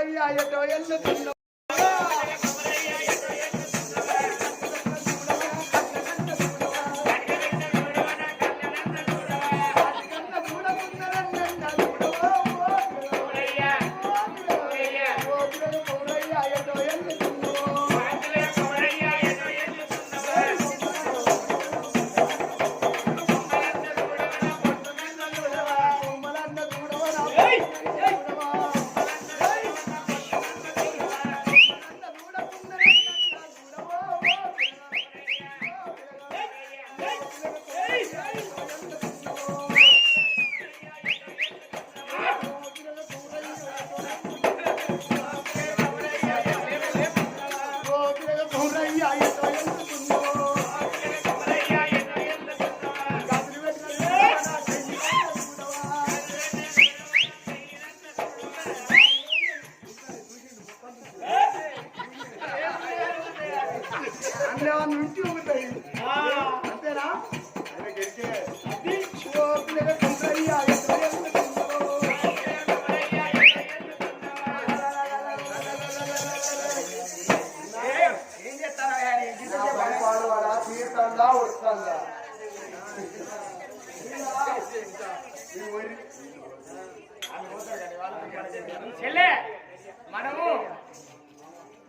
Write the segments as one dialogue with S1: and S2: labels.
S1: కొమరయ్య ఎటో ఎల్లుతున్నా మనము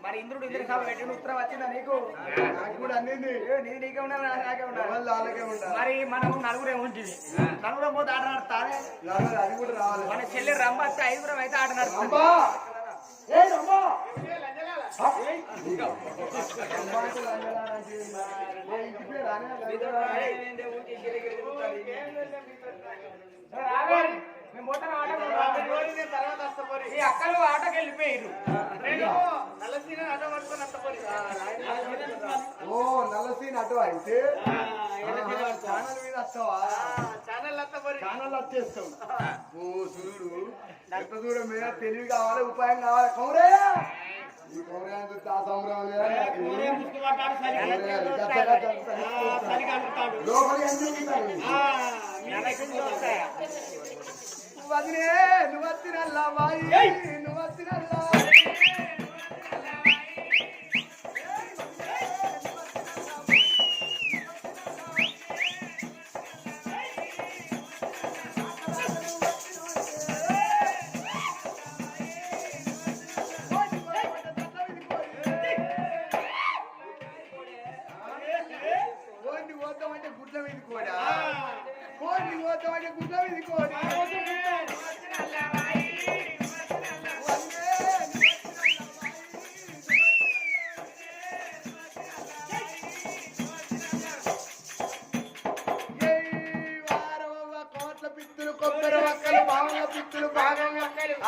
S1: మరి ఇంద్రుడు ఇంద్ర సభ పెట్టిన ఉత్తరం వచ్చిందా నీకు? నాకు కూడా అందింది. నీకే ఉన్నా నాకే ఉన్నా మరి మనం నలుగురే ఉంటుంది. నలుగురం పోతే ఆట నడుతానే అది కూడా రావాలి. మన చెల్లి రంభ వస్తే 5గురం అయితే ఆట నడుతుంది. ఈ అక్కలు ఆటకి వెళ్ళిపోయారు. ఓ నల్లసీన్ అటు అయితే ఛానల్ మీద వస్తావా? ఛానల్ వచ్చేస్తావు. ఓ సూర్యుడు ఎంత దూరం మీద తెలివి కావాలి, ఉపాయం కావాలి. కౌరయ్య ఈ కౌరయ్య సంబరం వదిలే నువ్వు వచ్చినల్లా బాయి నువ్వు వచ్చినల్లా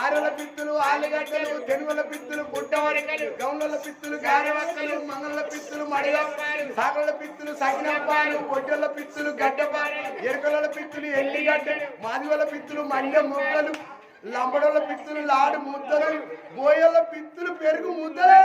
S1: ఆరుల పిత్తులు ఆలుగడ్డలు తెనుగుల పిత్తులు గుడ్డవరికలు గౌన్ల పిత్తులు గారెవక్కలు మంగళ పిత్తులు మడిగప్పాలు సాగల పిత్తులు సగినప్పాలు బొడ్డల పిత్తులు గడ్డపాలు ఎరుకల పిత్తులు ఎల్లిగడ్డలు మాదివల పిత్తులు మండ ముద్దలు లంబడల పిత్తులు లాడు ముద్దలు బోయల పిత్తులు పెరుగు ముద్దలే.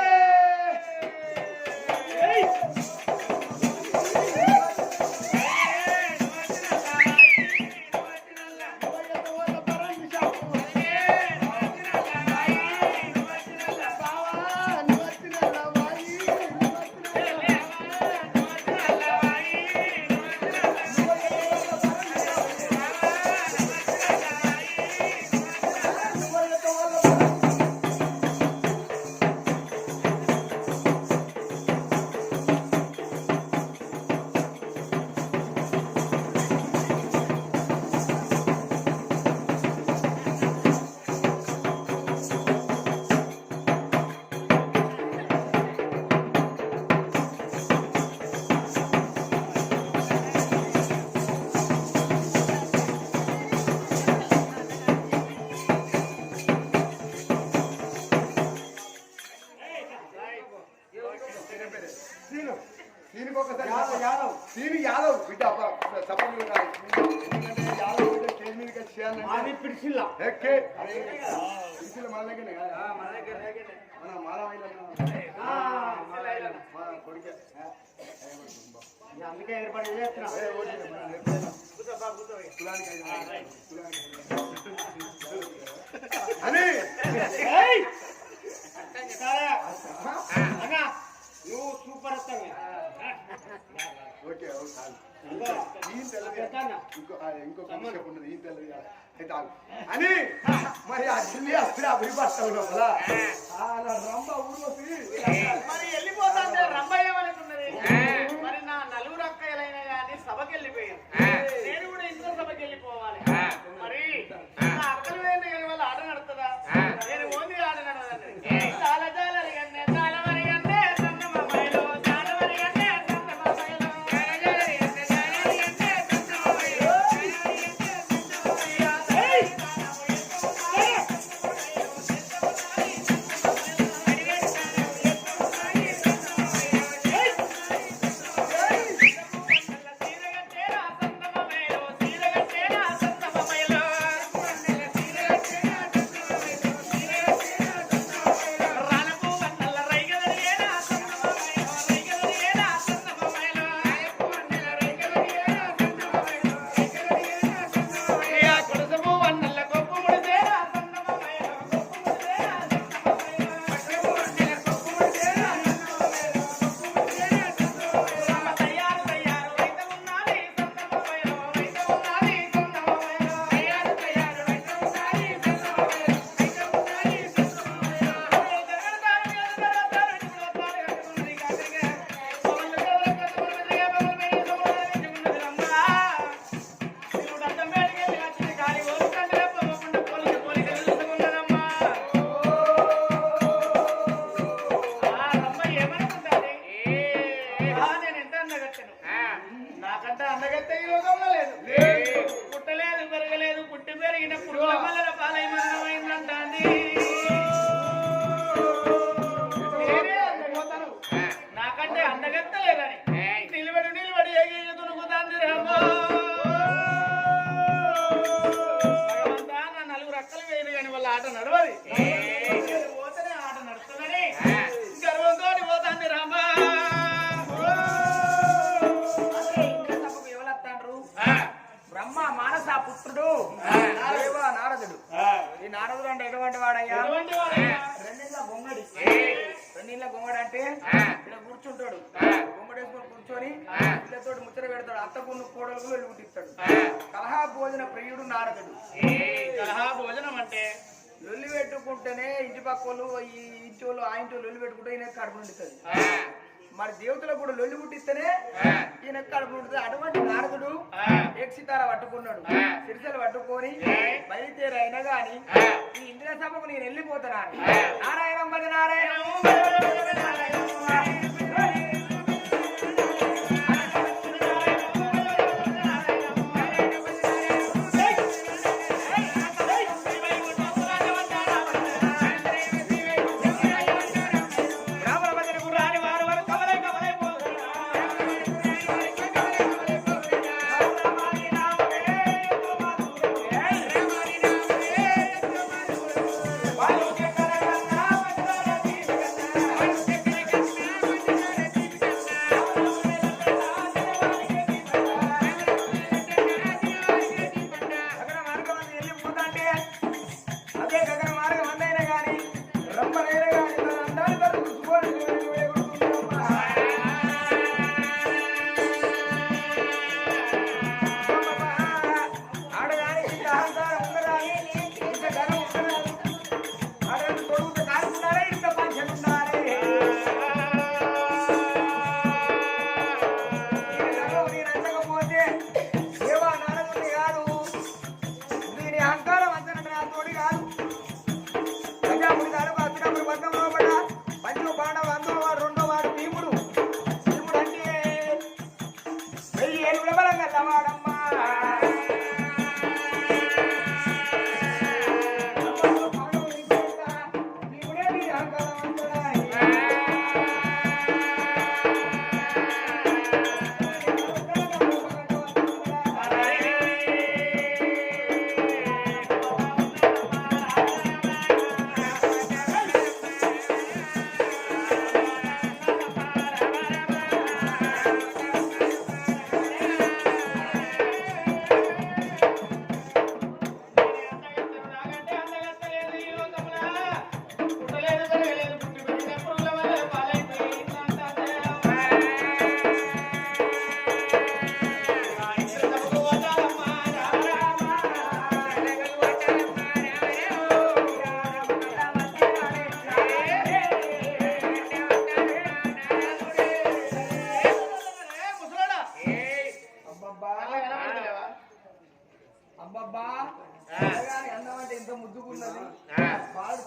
S1: యాదవ్ బిడ్డ చెప్పండి యాదవ్ బిడ్డ స్టేజ్ మీదకి వచ్చి పిడిచిల్ల ఎక్కే పిడిచిల్ల మన దగ్గరనే మన మాల కొడుకే అందుకే ఏర్పాటు చేస్తున్నా అని ఇంకొక విషయం ఉన్నది ఈ తెల్లది కాదు. అయితే ఆగు. అని మరి ఆ ఢిల్లీ అప్పుడు అభిపడతావు లోపల రంభ ఊరోసి
S2: మరి వెళ్ళిపోతాంటే రంభ ఏమనుకున్నది మరి నా నలుగురు అక్కయ్యలైనా కానీ సభకి వెళ్ళిపోయారు నేను కూడా ఇంకో సభకి వెళ్ళిపోవాలి మరి నా అక్కలు వేయండి కానీ వాళ్ళు ఆట నడుతుందా నేను ఓన్లీ ఆట నడవదండి చాలా చాలా అడిగండి చాలా మరిగండి సన్నమ్మాయిలో చాలా మరిగండి సన్నమ్మాయిలో నాకంటే అందగత్తే ఈ లోకంలో లేదు పుట్టలేదు పెరగలేదు పుట్టి పెరిగినప్పుడు మల్లెల పాలై మరణమైందంటాంది నాకంటే అందగత్త లేదని నిలబడి నిలబడి ఎగి దునుకుతాంది రామో భగవంతా నా నలుగురు అక్కలు వేయరు కానీ వాళ్ళ ఆట నడవది పోతేనే ఆట నడుస్తుందని గర్వంతో పోతాంది రామా బ్రహ్మ మానస పుత్రుడు నారదుడు ఈ నారదుడు అంటే ఎటువంటి వాడయ్యా రెండిళ్ళ గొంగడి రెండిళ్ళ గొంగడి అంటే ఇలా కూర్చుంటాడు గొంగడేసుకొని కూర్చొని పిల్లతో ముచ్చట పెడతాడు అత్తకున్న కోడలు వెళ్ళి పుట్టిస్తాడు కలహా భోజన ప్రియుడు నారదుడు కలహా భోజనం అంటే లొల్లి పెట్టుకుంటేనే ఇంటి పక్క ఈ ఇంటి వాళ్ళు ఆ ఇంటి లొల్లి పెట్టుకుంటే ఈయన కడుపు నిండుతుంది మరి దేవతలకు కూడా లొల్లి పుట్టిస్తేనే ఈయన కడుపు ఉంటుంది అటువంటి నారదుడు ఏక్షితార పట్టుకున్నాడు సిరిసలు పట్టుకొని బయలుదేరి అయినా గాని ఈ ఇంద్ర సభకు నేను వెళ్ళిపోతానా నారాయణం పది నారాయణం
S3: Vai,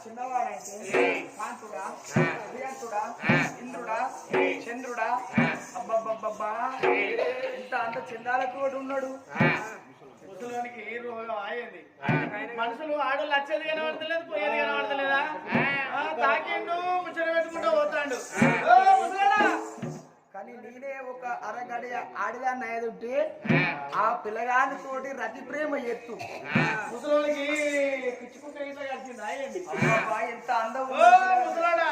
S2: చిన్నవాడంటే కాంతుడా ప్రియంతుడా ఇంద్రుడా చంద్రుడా అబ్బబ్బబ్బబ్బా ఇంత అంత చందాలతో ఉన్నాడు.
S3: ముసలోనికి రోగం ఆయింది. మనుషులు ఆడోళ్ళు వచ్చేది కనబడతలేదు, పోయేది కనబడతలేదా? తాకిండు ముచ్చట పెట్టుకుంటూ పోతాడు.
S2: కానీ నేనే ఒక అరగడి ఆడిదాన్ని అయ్యేదుంటే ఆ పిల్లగాని తోటి రతి ప్రేమ ఎత్తు.
S3: ముసలోనికి పిచ్చుకుంట ఇట్లా కలిసింది ఆయండి.
S2: ఎంత అందం
S3: ముసలాడా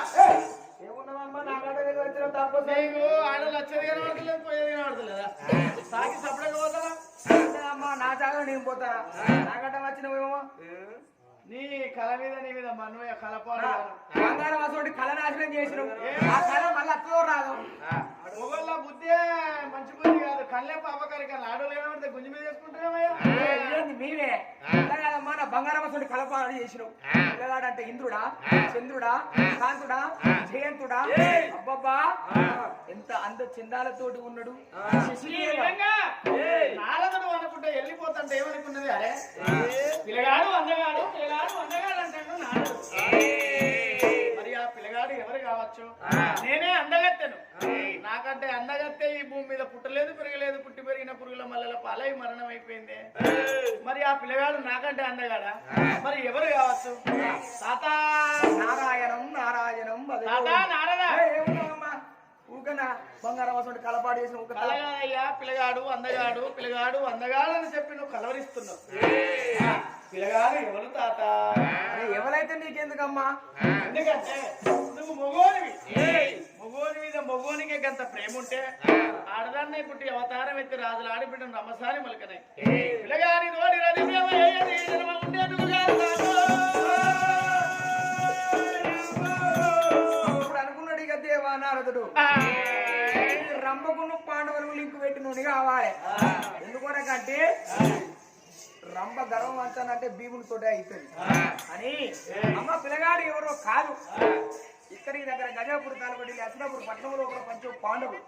S2: ఏమున్నామమ్మా నా గడ్డ దగ్గర వచ్చిన తప్ప
S3: నీకు ఆడోళ్ళు వచ్చేది కనబడతలేదు, పోయేది కనబడతలేదా? తాకి సపరేట్గా పోతావా?
S2: అమ్మా నా జాగా నేను పోతా నా గడ్డ వచ్చినవేమో
S3: నీ కళ మీద నీ మీద మనమే కలపాలి.
S2: బంగారం అసలు కళ నాశనం చేసినావు. ఆ కళ మళ్ళీ అత్తలో రాదు.
S3: మొగోళ్ళ బుద్ధే మంచి బుద్ధి కాదు. కళ్ళే పాపకారి కళ్ళు ఆడోళ్ళు ఏమంటే గుంజి మీద చేసుకుంటున్నామయ్యా.
S2: మీవే కాదమ్మా నా బంగారం అసలు కలపాడు చేసినావు. పిల్లగాడంటే ఇంద్రుడా చంద్రుడా కాంతుడా జయంతుడా అబ్బబ్బా ఎంత అంద చందాలతోటి ఉన్నాడు.
S3: నారదుడు అనుకుంటే వెళ్ళిపోతుంటే ఏమనుకున్నది? అరే పిల్లగాడు అందగాడు, పిల్లగాడు అందగాడు అంటాడు నారదుడు. మరి ఆ పిల్లగాడు ఎవరు కావచ్చు? నేనే అందగత్తెను. నాకంటే అందగత్తె ఈ భూమి మీద పుట్టలేదు, పెరగలేదు. పుట్టి పెరిగిన పురుగుల మల్లెల పాలై మరణం అయిపోయింది. మరి ఆ పిల్లగాడు నాకంటే అందగాడా? మరి ఎవరు కావచ్చు? తాత
S2: నారాయణం నారాయణం
S3: తాత నారదా
S2: ఊకనా బంగారం అసలు కలపాడు చేసిన ఊక
S3: అయ్యా పిల్లగాడు అందగాడు, పిల్లగాడు అందగాడు అని చెప్పి నువ్వు కలవరిస్తున్నావు. పిల్లగాడు ఎవరు తాత?
S2: ఎవరైతే నీకెందుకమ్మా?
S3: ఎందుకంటే నువ్వు మొగోనివి. మొగోని మీద మొగోనికే గంత ప్రేమ ఉంటే ఆడదాన్ని పుట్టి అవతారం ఎత్తి రాజులు ఆడిబిడ్డను రమ్మసారి మలకనాయి. పిల్లగాని తోడి రది
S2: ఇప్పుడు అనుకున్నాడు ఇక దేవా నారదుడు రంభకును పాండవులకు లింకు పెట్టి నూనె కావాలి. ఎందుకొనకంటే రంభ గర్వం అంటానంటే భీమునితోటే అవుతుంది అని. అమ్మ పిల్లగాడు ఎవరో కాదు, ఇక్కడికి దగ్గర గజాపూర్ తాలపడి అసనాపూర్ పట్టణంలో ఒక పంచం పాండవులు.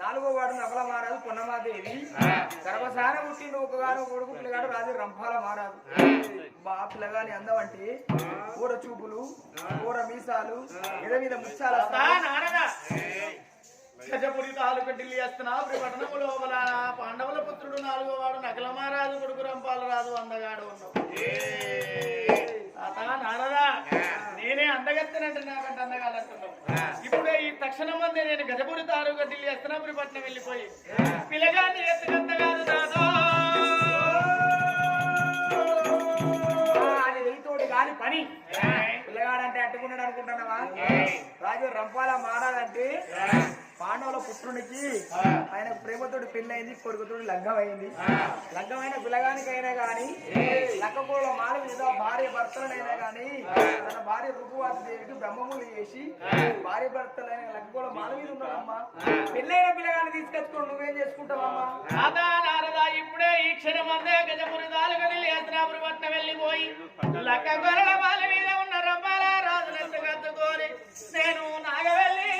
S2: 4వ వాడు నకల మారాదు పొన్నమాదేవి గర్భసాన పుట్టిండు ఒకగాను కొడుకు పిల్లగాడు రాజు రంభాల మారాదు. బా పిల్లగాని అందమంటే కూర చూపులు, కూర మీసాలు, ఎడ మీద ముచ్చాల
S3: గజపురి తాలూకు ఢిల్లీ వస్తున్నా పట్టణము లోపల పాండవుల పుత్రుడు 4వ వాడు నకల మహారాజు కొడుకు రంపాల రాజు అందగాడు ఉన్నావు. తాత నారదా నేనే అందగత్తనంటే నాకంటే అందగాడు అంటున్నావు. ఇప్పుడే ఈ తక్షణం మంది నేను గజపురి తాలూకు ఢిల్లీ అస్తనాపురి పట్నం వెళ్ళిపోయి పిల్లగాన్ని ఎత్తుకంతగాదు దాదా
S2: అది వెయ్యితోటి కాని పని. పిల్లగాడంటే అట్టుకున్నాడు అనుకుంటున్నావా? రాజు రంపాల మారాలంటే పాండవుల పుత్రునికి ఆయన ప్రేమతోటి పెళ్ళయింది, కొడుకుతోటి లగ్గం అయింది. లగ్గమైన పిల్లగానికైనా గాని లక్కకోళ్ళ మాల మీద భార్య భర్తలనైనా గాని తన భార్య రుకువాసి దేవికి బ్రహ్మములు చేసి భార్య భర్తలైన లక్కకోళ్ళ మాల మీద ఉన్నాడమ్మా. పెళ్ళైన పిల్లగాని తీసుకొచ్చుకోండి నువ్వేం చేసుకుంటావమ్మా?
S3: రాధా నారదా ఇప్పుడే ఈ క్షణం అందే గజపురి తాలూకు యాత్రాపురి పట్నం వెళ్ళిపోయి లక్క గొర్రెల మాల మీద ఉన్న రంపాల రాజులెత్తు కత్తుకొని నేను నాగవెల్లి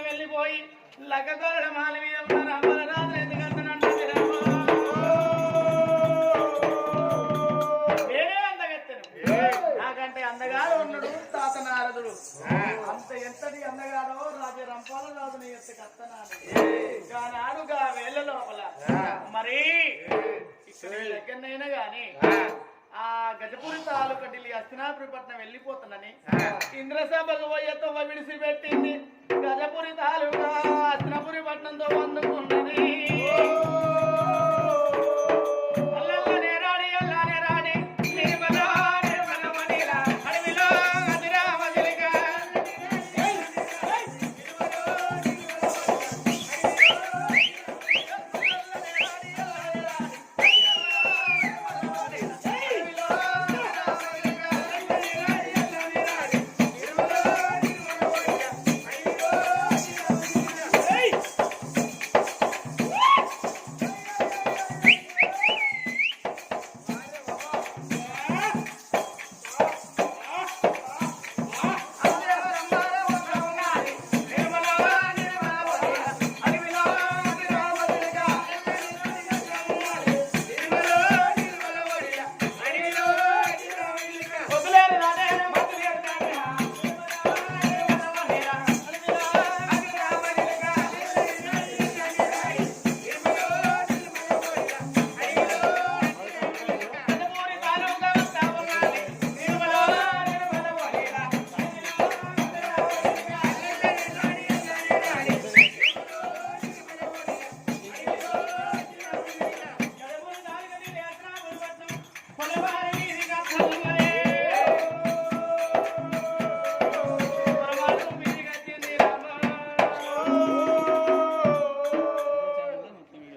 S3: వెళ్ళిపోయి లగ్గగొరడ మాల మీద ఉన్న రామల రాజు ఎందుకంటే నేనే అందగత్తెను. నాకంటే అందగాడు ఉన్నాడు తాత నారదుడు. అంత ఎంతటి అందగాడో రాజ రంపాల రాజుని ఎత్తుకత్తనాడు నాడుగా వేళ్ళ లోపల. మరి ఇక్కడ దగ్గరనైనా గాని ఆ గజపురి తాలూకా ఢిల్లీ హస్తినాపురి పట్నం వెళ్ళిపోతానని ఇంద్రసభకు పోయేతో విడిచిపెట్టింది. గజపురి తాలూకా హస్తినాపురి పట్నంతో అందుకున్నది.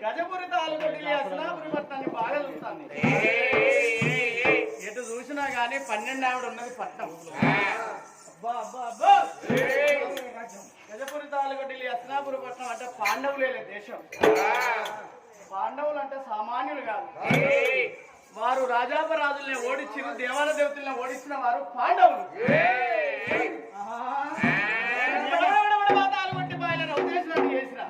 S3: గజపురి తాలూకా ఢిల్లీ హస్తినాపురి పట్నాన్ని బాగా చూస్తాను. ఎటు చూసినా గానీ 12 ఆవిడ ఉన్నది పట్నం. గజపురి తాలూకా ఢిల్లీ హస్తినాపురి పట్నం అంటే పాండవులే దేశం. పాండవులు అంటే సామాన్యులు కాదు. వారు రాజాపరాజుల్ని ఓడించిన దేవాల దేవతల్ని ఓడించిన వారు పాండవులు. కొట్టి బాయిలను ఉద్దేశించినట్టు చేసిన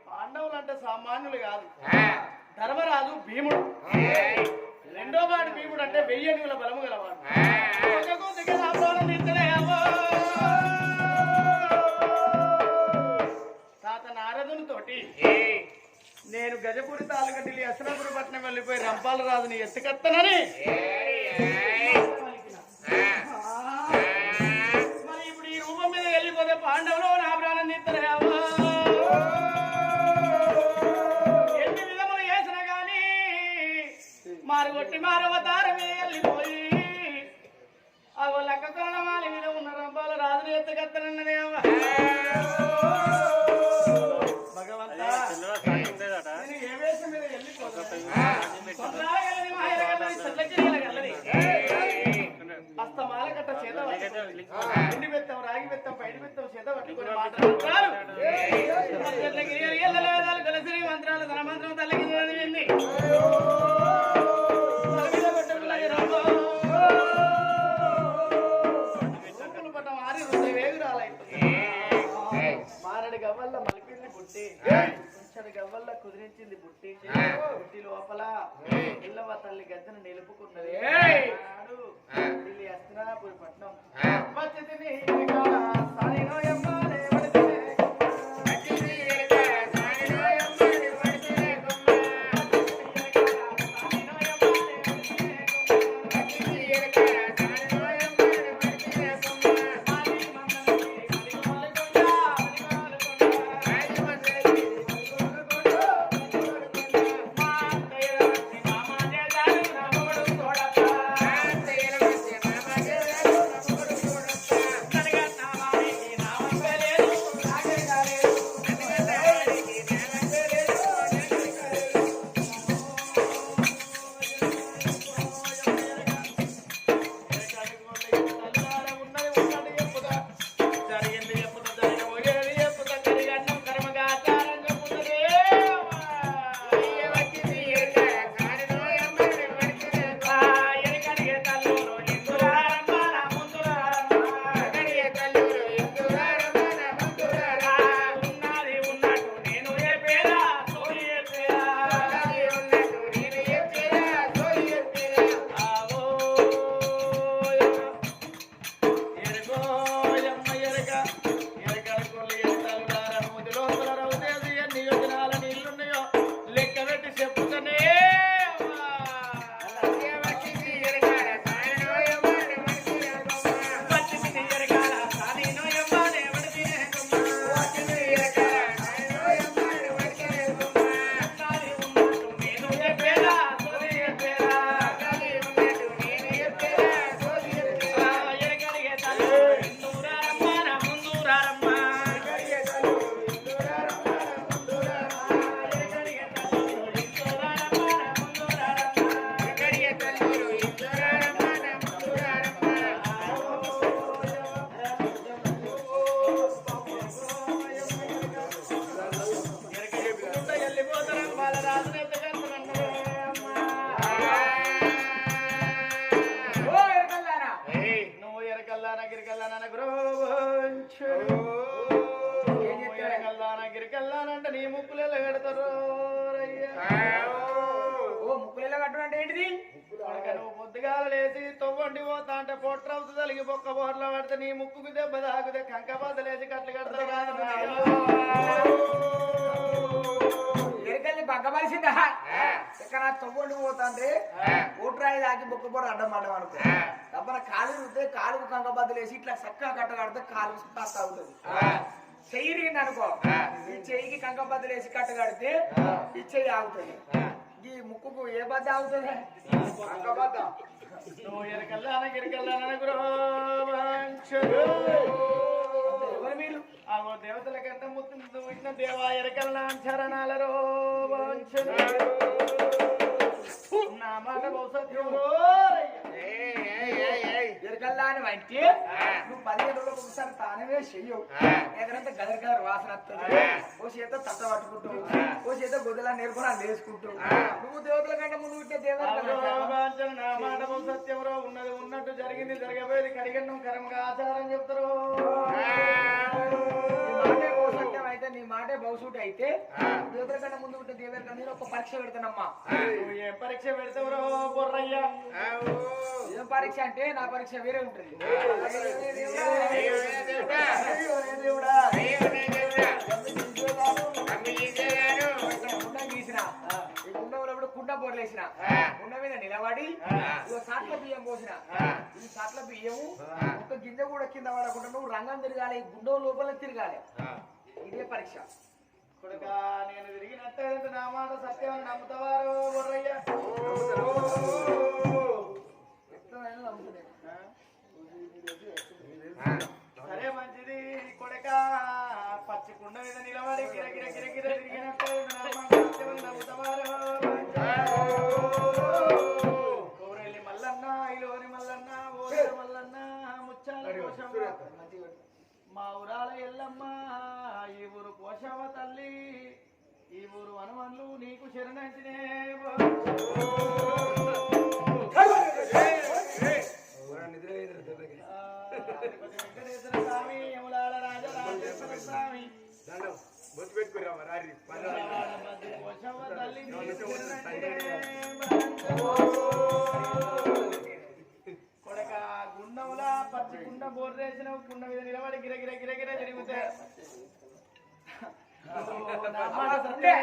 S3: పాండవులు అంటే సామాన్యులు కాదు. ధర్మరాజు భీముడు, రెండో వాడు భీముడు అంటే 1000 ఏనుగుల బలము గలవాడు. తాత నారదుని తోటి నేను గజపురి తాలూకా ఢిల్లీ హస్తినాపురి పట్నం వెళ్ళిపోయి రంపాల రాజుని ఎత్తుకత్తనని మరి ఇప్పుడు ఈ రూపం మీద వెళ్ళిపోతే పాండవులు నా ప్రాణం తీస్తారేమో. ఎన్ని విధములు చేసినా గాని మారుగొట్టి మారవతారమే వెళ్ళిపోయి ఆ లెక్క కోణమాలి మీద ఉన్న రంపాల రాజుని ఎత్తుకత్తనన్నదేమో. భగవంతా నేను ఏ వేషం మీద వెళ్ళిపోతాను. అస్తమాల కట్ట చేత ఎండి బెత్తం రాగి బెత్తం పైడి బెత్తం చేత పట్టుకుని మాట్లాడుతున్నారు. కలిసి మంత్రాలు తన మంత్రం తల్లికి చదివింది. పట్టం ఆరి 2 వేగురాలైతుంది. మారడి గవ్వల్ల మలిపింది బుట్టి, కొంచెడు గవ్వల్ల కుదిరించింది బుట్టి. బుట్టి లోపల ఇల్లవ తల్లి గద్దెను నిలుపుకున్నది. ఢిల్లీ హస్తినాపురి పట్నం వచ్చింది. గిరికెళ్ళాన గురోంచుడు గిరికెళ్ళానంటే నీ ముక్కులు కడతారు
S2: ఓ ముక్కులలో కట్టడం అంటే ఏంటిది?
S3: నువ్వు పొద్దుగాల లేచి తొవ్వండి పోతా అంటే పొట్రవుతు తలిగి బొక్క బోర్లో పడితే నీ ముక్కుకు దెబ్బ తాకుతే కంకపాత లేచి కట్లు కడతారు
S2: ఎరకల్ని పక్కమలిసిందా ఇక్కడ తొవ్వండి పోతా అంటే ఓట్రాయి దాకి బొక్క బొర్ర అడ్డం అడ్డం అనుకో డబ్బన కాలు రుద్దే కాలుకు కంకబద్దలు వేసి ఇట్లా చక్కగా కట్ట కడితే కాలు తస్త అవుతుంది. చెయ్యి అనుకో ఈ చెయ్యికి కంకబద్దలు వేసి కట్ట కడితే ఈ చెయ్యి ఆగుతుంది. ఈ ముక్కుకు ఏ బద్ద ఆగుతుంది? కంకబద్ద.
S3: నువ్వు ఎరకెళ్ళాన గిరికెళ్ళాన గురోంచుడు
S2: ఎవరు మీరు?
S3: ఆగో దేవతల కంటే ముత్తు ఇచ్చిన దేవా ఎరకెళ్ళా చరణాల రోంచుడు నా మాట బహుసత్యం
S2: ఎరకల్లా అని అంటే నువ్వు 15 రోజులకు ఒకసారి తానవే చెయ్యవు. ఎక్కడంటే గదర్ గదర్ వాసన వస్తుంది. ఓ చేత తట్ట పట్టుకుంటావు, ఓ చేత గొద్దలా నేర్కొని అది వేసుకుంటావు. నువ్వు దేవతల కంటే ముందు ఉంటే దేవతలు
S3: నా మాట బహుసత్యంలో ఉన్నది ఉన్నట్టు జరిగింది జరగబోయేది కడిగన్నం కరంగా ఆచారం చెప్తారు.
S2: సత్యం అయితే నీ మాటే బహుసూటి అయితే దేవతల కంటే ముందు ఉంటే దేవతల కంటే ఒక పరీక్ష పెడతానమ్మా.
S3: నువ్వు ఏం పరీక్ష పెడతావురో బొర్రయ్యా?
S2: ఏం పరీక్ష అంటే నా పరీక్ష వేరే ఉంటుంది. గీసిన ఈ కుండ కుండ బోర్లేసిన కుండ మీద నిలబడి సాట్ల బియ్యం పోసిన ఈ సాట్ల బియ్యము ఒక గింజ కూడా కింద పడకుండా నువ్వు రంగం తిరగాలి, ఈ గుండె లోపల తిరగాలి. ఇదే పరీక్ష.
S3: కొడుక నేను తిరిగినట్టే నా మాట సత్యం నమ్ముతావారు బొర్రయ్యా? సరే మంచిది కొడుక పచ్చి కుండ మీద నిలబడి గిరగిర గిరగిర తిరిగినట్టే నా మాట సత్యం నమ్ముతావారు. కోరెల్లి మల్లన్న ఇలోని మల్లన్న ఓర మల్లన్న ముచ్చాల కోశమ్మ మా ఊరాల ఎల్లమ్మ ఈ ఊరు కోశవ తల్లి ఈ ఊరు వనమన్లు నీకు శరణంచినే వెంకటేశ్వర స్వామి యములాల రాజరాజేశ్వర స్వామి కోశవ తల్లి నీకు శరణంచినే కొడక గుండంలా పచ్చి కుండ బోర్రేసిన కుండ మీద నిలబడి గిరగిర గిరగిర తిరుగుతే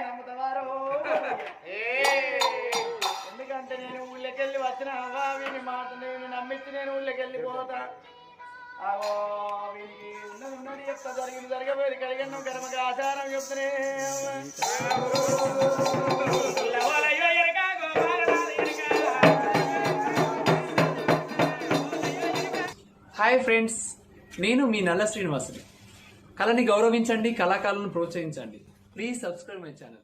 S3: నమ్ముతావారు. ఎందుకంటే నేను ఊళ్ళకెళ్ళి వచ్చిన వీని మాట నేను నమ్మించి నేను ఊళ్ళకెళ్ళి పోతా. అవో వీనికి ఉన్నది ఉన్నది చెప్తా జరిగింది జరగబోయేది కలిగన్నం కర్మగా ఆచారం చెప్తూనే
S4: హాయ్ ఫ్రెండ్స్, నేను మీ నల్ల శ్రీనివాసుని. కళని గౌరవించండి, కళాకారులను ప్రోత్సహించండి. Please subscribe my channel.